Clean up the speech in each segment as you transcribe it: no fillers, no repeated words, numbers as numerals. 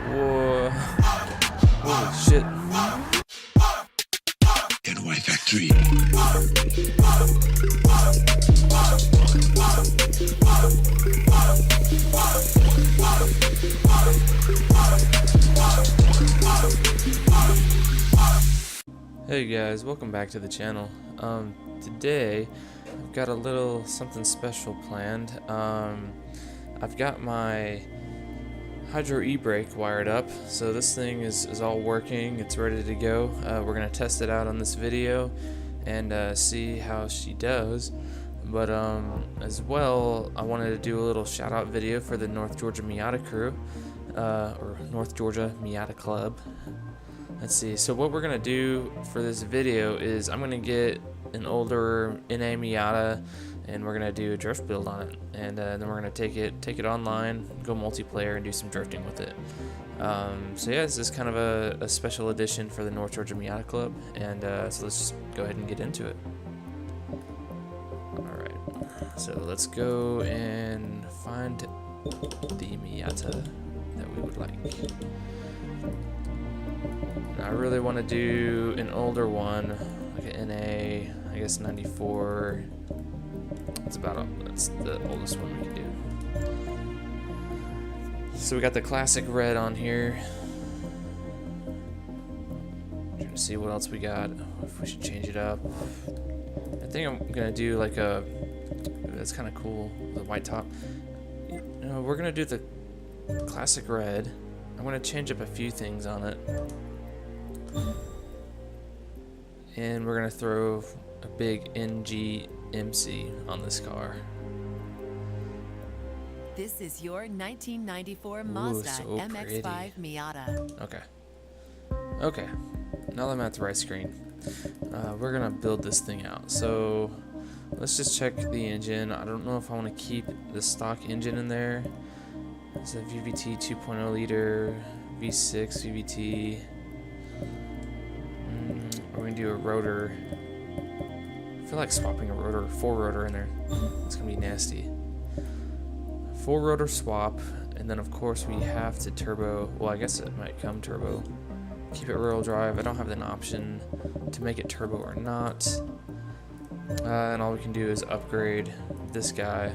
Whoa. Holy shit. NY Factory. Hey guys, welcome back to the channel. Today I've got a little something special planned. I've got my hydro e-brake wired up, so this thing is all working. It's ready to go. We're gonna test it out on this video and see how she does. But as well, I wanted to do a little shout out video for the North Georgia Miata crew, or North Georgia Miata Club. Let's see, so what we're gonna do for this video is I'm gonna get an older NA Miata and we're gonna do a drift build on it, and then we're gonna take it online, go multiplayer and do some drifting with it. So yeah, this is kind of a special edition for the North Georgia Miata Club, and so let's just go ahead and get into it. Alright, so let's go and find the Miata that we would like. I really want to do an older one, like an NA, I guess 94. That's the oldest one we can do. So we got the classic red on here. Trying to see what else we got, if we should change it up. I think I'm gonna do like a, that's kind of cool, the white top. No, we're gonna do the classic red. I'm gonna change up a few things on it. And we're gonna throw a big NGMC on this car. This is your 1994 Mazda so MX-5 pretty. Miata. Okay, now that I'm at the right screen, we're gonna build this thing out. So let's just check the engine. I don't know if I want to keep the stock engine in there. It's a VVT 2.0 liter V6 VVT. We're gonna do a rotor. I feel like swapping a rotor, full rotor in there. It's gonna be nasty. Full rotor swap, and then of course we have to turbo. Well, I guess it might come turbo. Keep it rear-wheel drive. I don't have an option to make it turbo or not. And all we can do is upgrade this guy.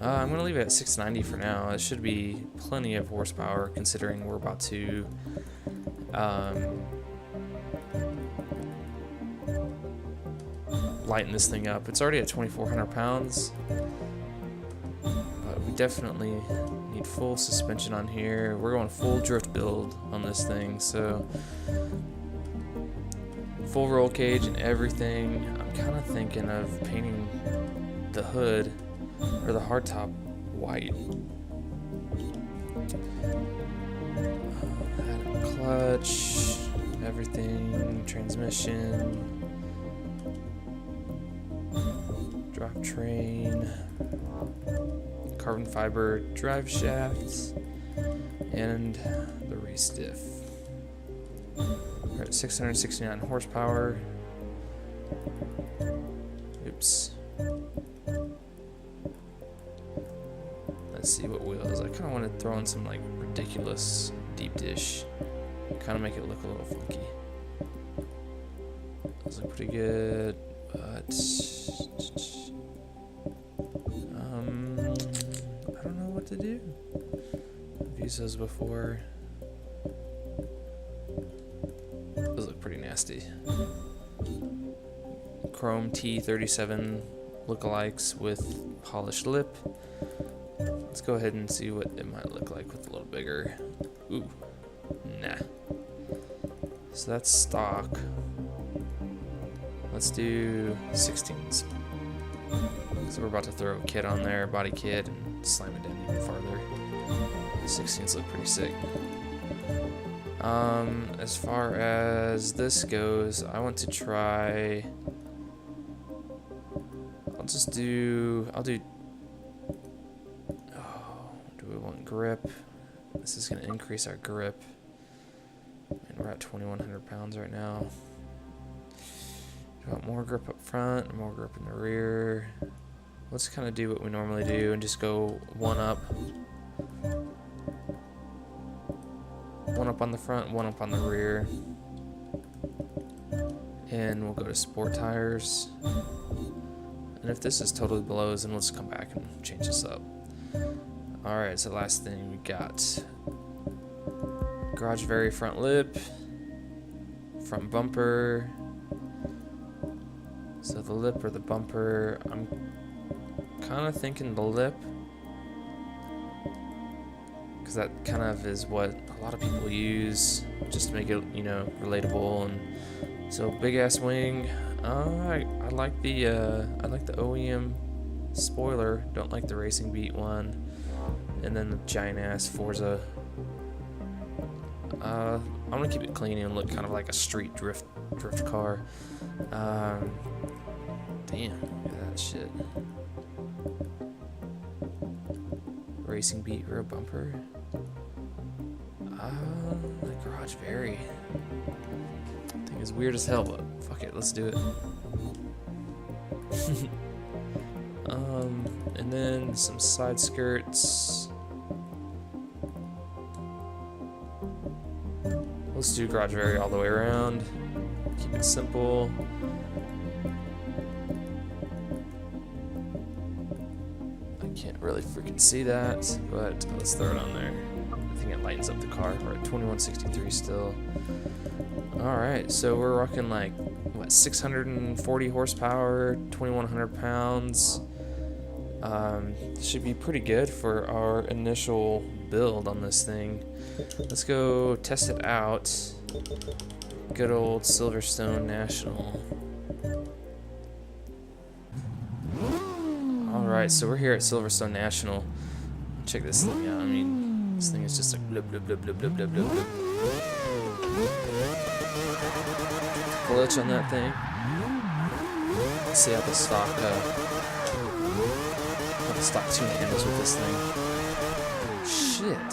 I'm gonna leave it at 690 for now. It should be plenty of horsepower considering we're about to lighten this thing up. It's already at 2,400 pounds, but we definitely need full suspension on here. We're going full drift build on this thing, so full roll cage and everything. I'm kind of thinking of painting the hood or the hardtop white. Clutch, everything, transmission, drivetrain, carbon fiber drive shafts, and the restiff. We're at 669 horsepower. Oops. Let's see what wheels. I kind of want to throw in some like ridiculous deep dish, kind of make it look a little funky. Those look pretty good, but I don't know what to do. I've used those before. Those look pretty nasty. Chrome T37 lookalikes with polished lip. Let's go ahead and see what it might look like with a little bigger. Ooh, nah. So that's stock. Let's do 16s. So we're about to throw a kit on there, body kit, and slam it down even farther. The 16s look pretty sick. As far as this goes, I want to try. I'll do. Oh, do we want grip? This is gonna increase our grip, and we're at 2,100 pounds right now. Do you want more grip up front or more grip in the rear? Let's kind of do what we normally do and just go one up. One up on the front, one up on the rear. And we'll go to sport tires. And if this is totally blows, then let's come back and change this up. Alright, so last thing we got. Garage very front lip. Front bumper. So the lip or the bumper, I'm kind of thinking the lip. Because that kind of is what a lot of people use, just to make it, you know, relatable. And so big ass wing. I like the OEM spoiler. Don't like the Racing Beat one. And then the giant ass Forza. I'm gonna keep it clean and look kind of like a street drift car. Damn, look at that shit. Racing Beat rear bumper. The garage very. Thing is weird as hell, but fuck it, let's do it. And then some side skirts. Let's do garage very all the way around. Keep it simple. I can't really freaking see that, but let's throw it on there. I think it lightens up the car. We're at 2163 still. Alright, so we're rocking like, what, 640 horsepower, 2,100 pounds. Should be pretty good for our initial build on this thing. Let's go test it out. Good old Silverstone National. Alright, so we're here at Silverstone National. Check this thing out. I mean, this thing is just like blub blub blub blub blub blub blub. Glitch on that thing. Let's see how the stock tune handles with this thing. Shit.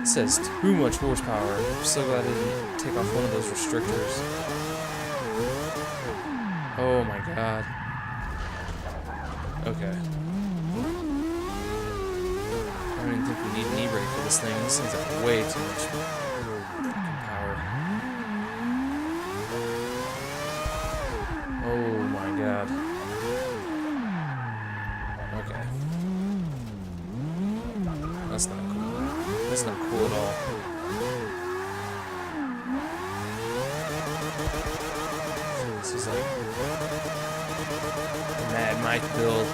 It says too much horsepower. I'm so glad I didn't take off one of those restrictors. Oh my god. Okay. I don't even think we need an e-brake for this thing. This thing's like way too much fucking power. Oh my god. Okay. That's not cool. That's not cool at all. This is like a Mad Mike build.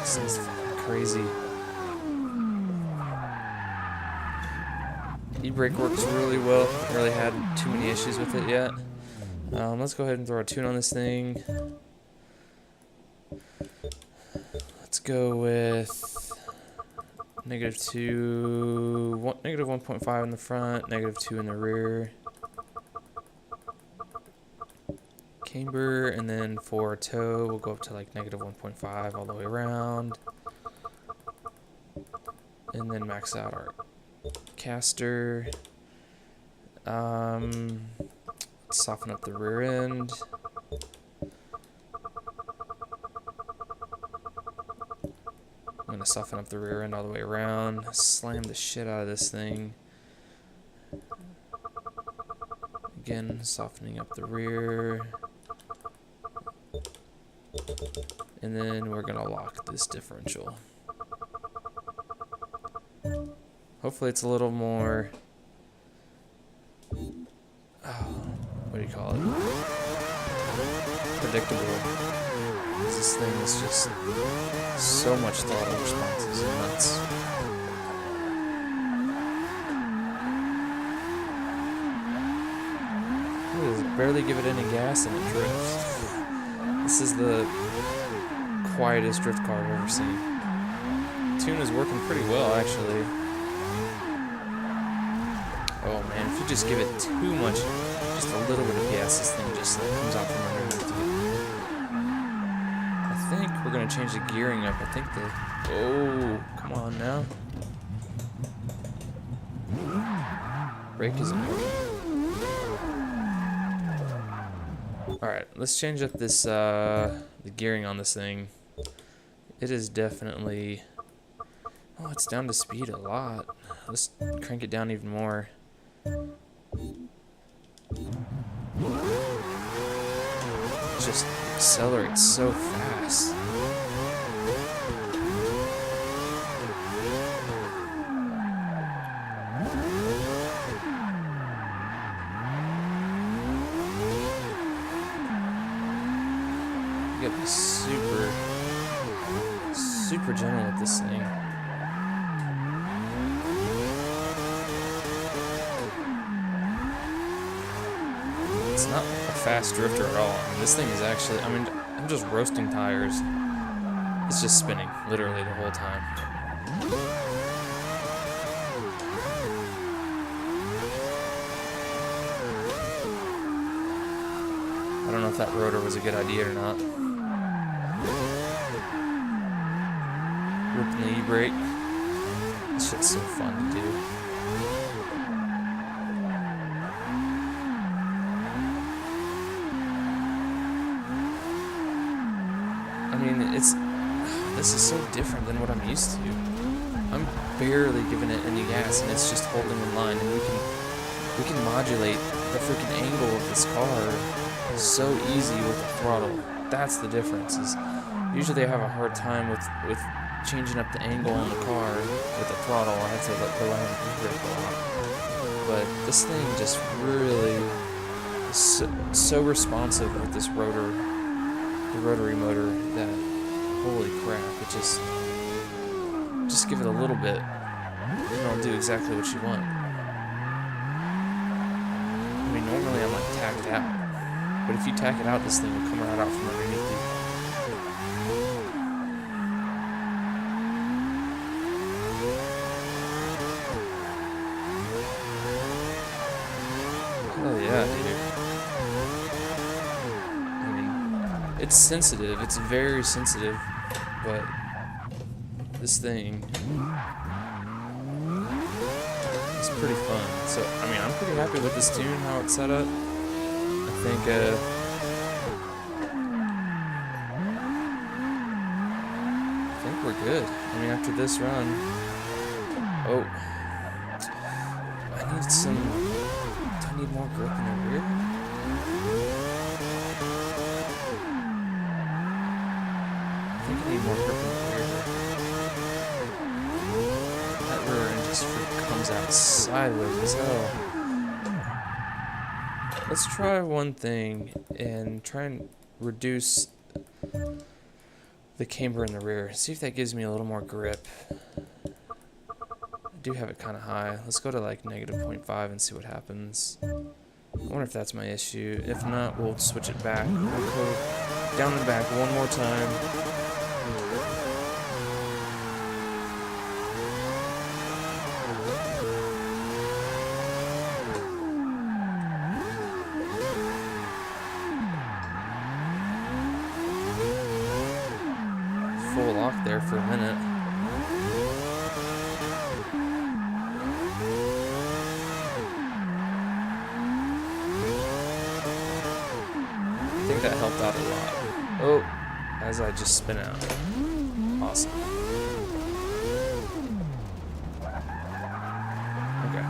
This is fucking crazy. E-brake works really well. Haven't really had too many issues with it yet. Let's go ahead and throw a tune on this thing. Let's go with negative 1.5 in the front, -2 in the rear. Camber, and then for toe, we'll go up to like -1.5 all the way around. And then max out our caster. Soften up the rear end. I'm gonna soften up the rear end all the way around. Slam the shit out of this thing. Again, softening up the rear. And then we're gonna lock this differential. Hopefully it's a little more, what do you call it? Predictable. Because this thing is just so much throttle responses and nuts. Barely give it any gas and it drifts. This is the quietest drift car I've ever seen. Tune is working pretty well, actually. Oh man, if you just give it too much, just a little bit of gas, this thing just like comes out from underneath you. I think we're gonna change the gearing up. I think oh, come on now. Brake isn't working. Alright, let's change up this, the gearing on this thing. It is definitely, oh, it's down to speed a lot. Let's crank it down even more. It just accelerates so fast. You gotta be super gentle with this thing. It's not a fast drifter at all. I mean, this thing is actually, I'm just roasting tires. It's just spinning, literally the whole time. I don't know if that rotor was a good idea or not. Ripping the e-brake. This shit's so fun to do. I mean, this is so different than what I'm used to. I'm barely giving it any gas, and it's just holding in line. And we can modulate the freaking angle of this car so easy with the throttle. That's the difference. Is usually I have a hard time with changing up the angle on the car with the throttle. I have to rely on the e-brake a lot. But this thing just really is so responsive with this rotor. The rotary motor, that holy crap, it just give it a little bit and it'll do exactly what you want. I mean, normally I'm like tacked out, but if you tack it out, this thing will come right out from underneath you. Oh yeah, dude. It's sensitive, it's very sensitive, but this thing is pretty fun. So, I mean, I'm pretty happy with this tune, how it's set up. I think we're good. I mean, after this run, oh, I need some, do I need more grip in the rear? I think I need more grip in the rear. That rear end just comes out sideways as hell. Let's try one thing and try and reduce the camber in the rear. See if that gives me a little more grip. I do have it kind of high. Let's go to like -0.5 and see what happens. I wonder if that's my issue. If not, we'll switch it back. We'll go down and back one more time. Full lock there for a minute. I think that helped out a lot. Oh, as I just spin out. Awesome. Okay.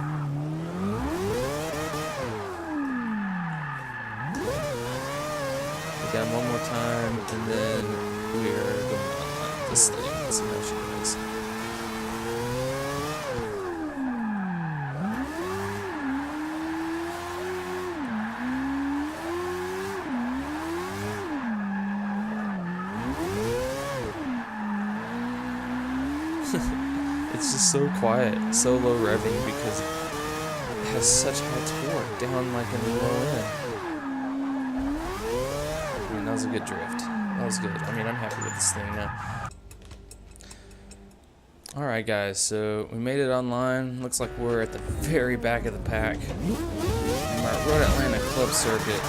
Down one more time, and then we are going on this thing. Let's see how she goes. It's just so quiet, so low revving because it has such high torque down like in the low end. I mean, that was a good drift. That was good. I mean, I'm happy with this thing now. Alright guys, so we made it online. Looks like we're at the very back of the pack. Our Road Atlanta Club Circuit.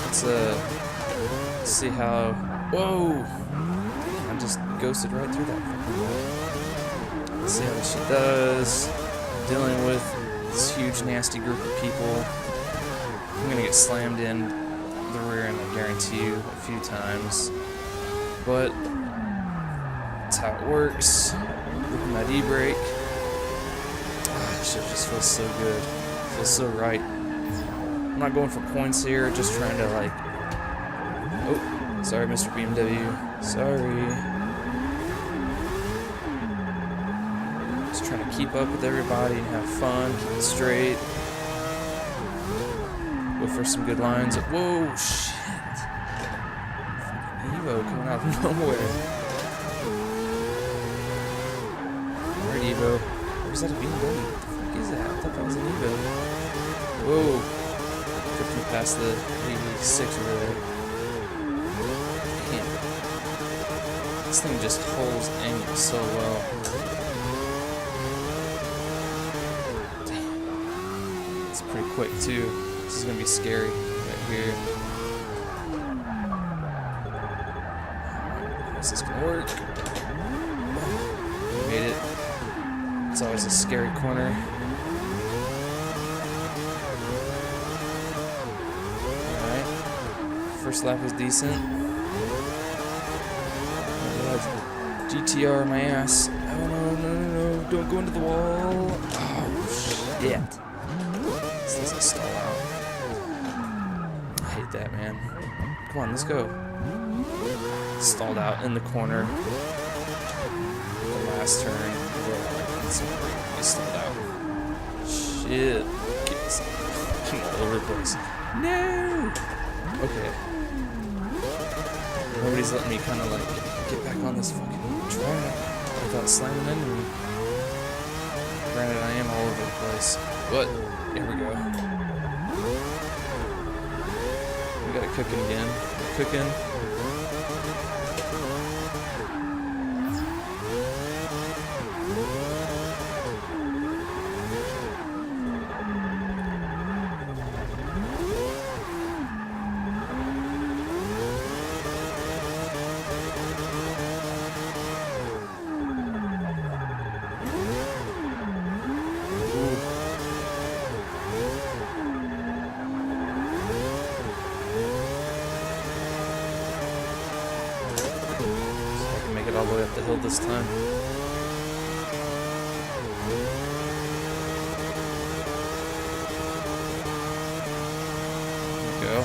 Let's see how... Whoa! I just ghosted right through that fucking wall. Let's see how she does. Dealing with this huge nasty group of people. I'm gonna get slammed in the rear end, I guarantee you, a few times. But that's how it works. Look at that e-brake. Ah, shit just feels so good. feels so right. I'm not going for points here, just trying to like... Oh, sorry, Mr. BMW. Sorry. Just trying to keep up with everybody and have fun, keep it straight. Go for some good lines. Whoa, shit. Evo coming out of nowhere. Alright, Evo. Or is that a BMW? What the fuck is that? I thought that was an Evo. Whoa. Drifting past the 86 over there. Damn. This thing just holds angle so well. Damn. It's pretty quick too. This is gonna be scary right here. Is this gonna work? We made it. It's always a scary corner. Alright. First lap was decent. GTR my ass. Oh no. Don't go into the wall. Oh shit. This doesn't stall out. I hate that, man. Come on, let's go. Stalled out in the corner. The last turn. He stalled out. Shit. I'm all over the place. No! Okay. Nobody's letting me kind of like get back on this fucking track without slamming into me. Granted, I am all over the place. But, here we go. We got it cooking again. Cooking. All the way up the hill this time. There we go.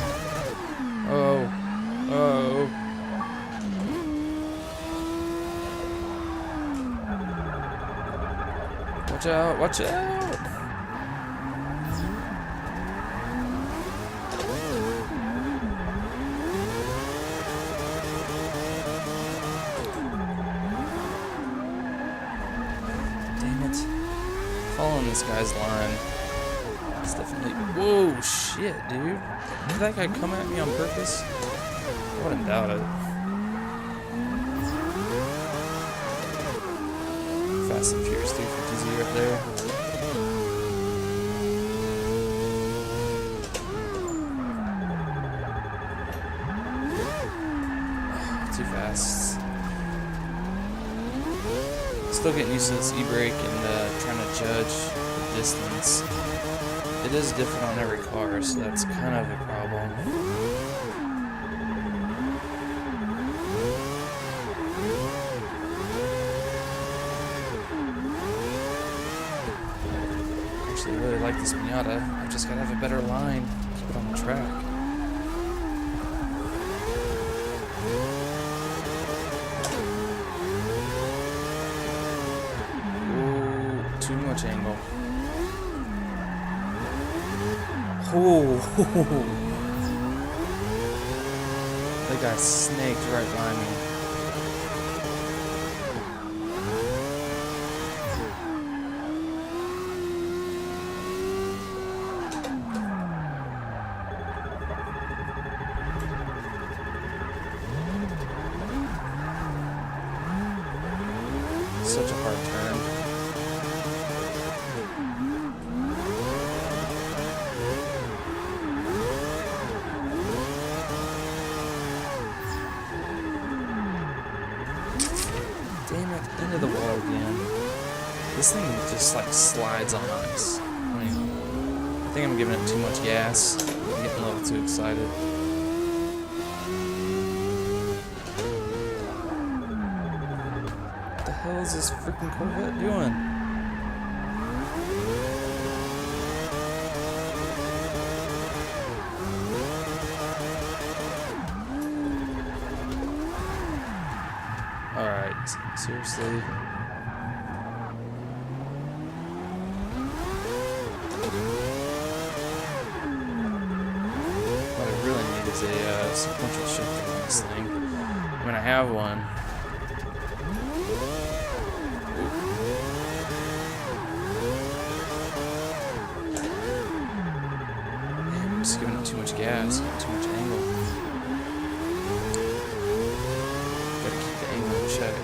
Oh. Watch out, watch out! Following this guy's line. It's definitely... Whoa, shit, dude. Did that guy come at me on purpose? I wouldn't doubt it. Fast and Furious 350Z right there. Too fast. Still getting used to this e-brake and trying to judge the distance. It is different on every car, so that's kind of a problem. Actually, I really like this Miata. I just gotta have a better line. Keep it on the track. Too much angle. Oh, that guy snaked right by me. Such a hard turn. Damn it, into the wall again. This thing just like slides on ice. I think I'm giving it too much gas. I'm getting a little too excited. What the hell is this freaking Corvette doing? Alright, seriously. What I really need is a sequential shifter on this thing. I mean, I have one. Man, I'm just giving it too much gas, too much angle. Gotta keep the angle in check.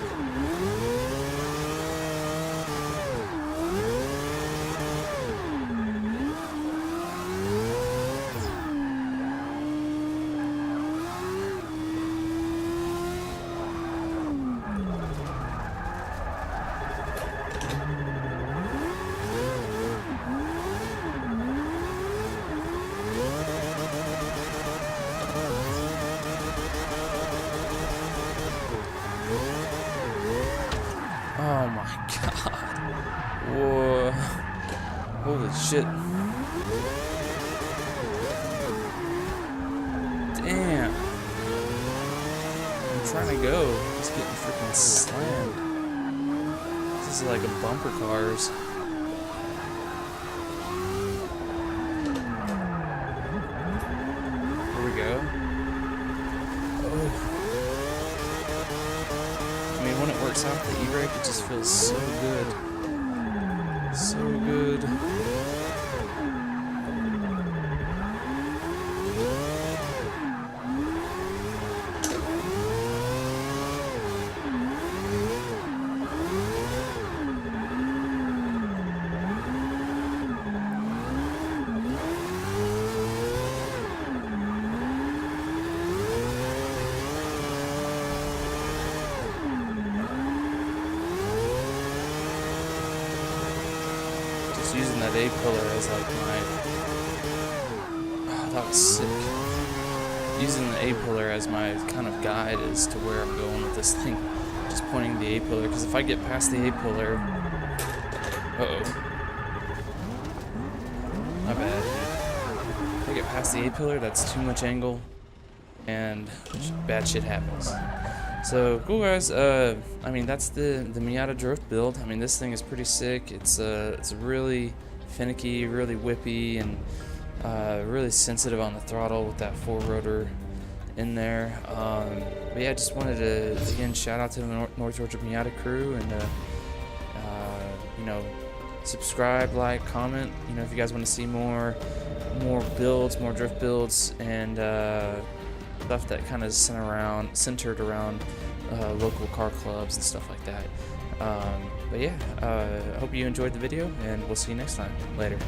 Oh my god. Whoa. Holy shit. Damn. I'm trying to go. It's getting freaking slammed. This is like a bumper cars. Here we go. Oh. I mean, when it works out the E-brake, it just feels so good. So good. Using that A pillar as like my, oh, that was sick. Using the A pillar as my kind of guide as to where I'm going with this thing. Just pointing the A pillar, because if I get past the A pillar, my bad. If I get past the A pillar, that's too much angle, and bad shit happens. So cool, guys. I mean, that's the Miata drift build. I mean, this thing is pretty sick. It's really finicky, really whippy, and really sensitive on the throttle with that 4-rotor in there. But yeah, I just wanted to again shout out to the North Georgia Miata crew, and you know, subscribe, like, comment. You know, if you guys want to see more builds, more drift builds, and stuff that kind of centered around local car clubs and stuff like that. But yeah, I hope you enjoyed the video, and we'll see you next time. Later.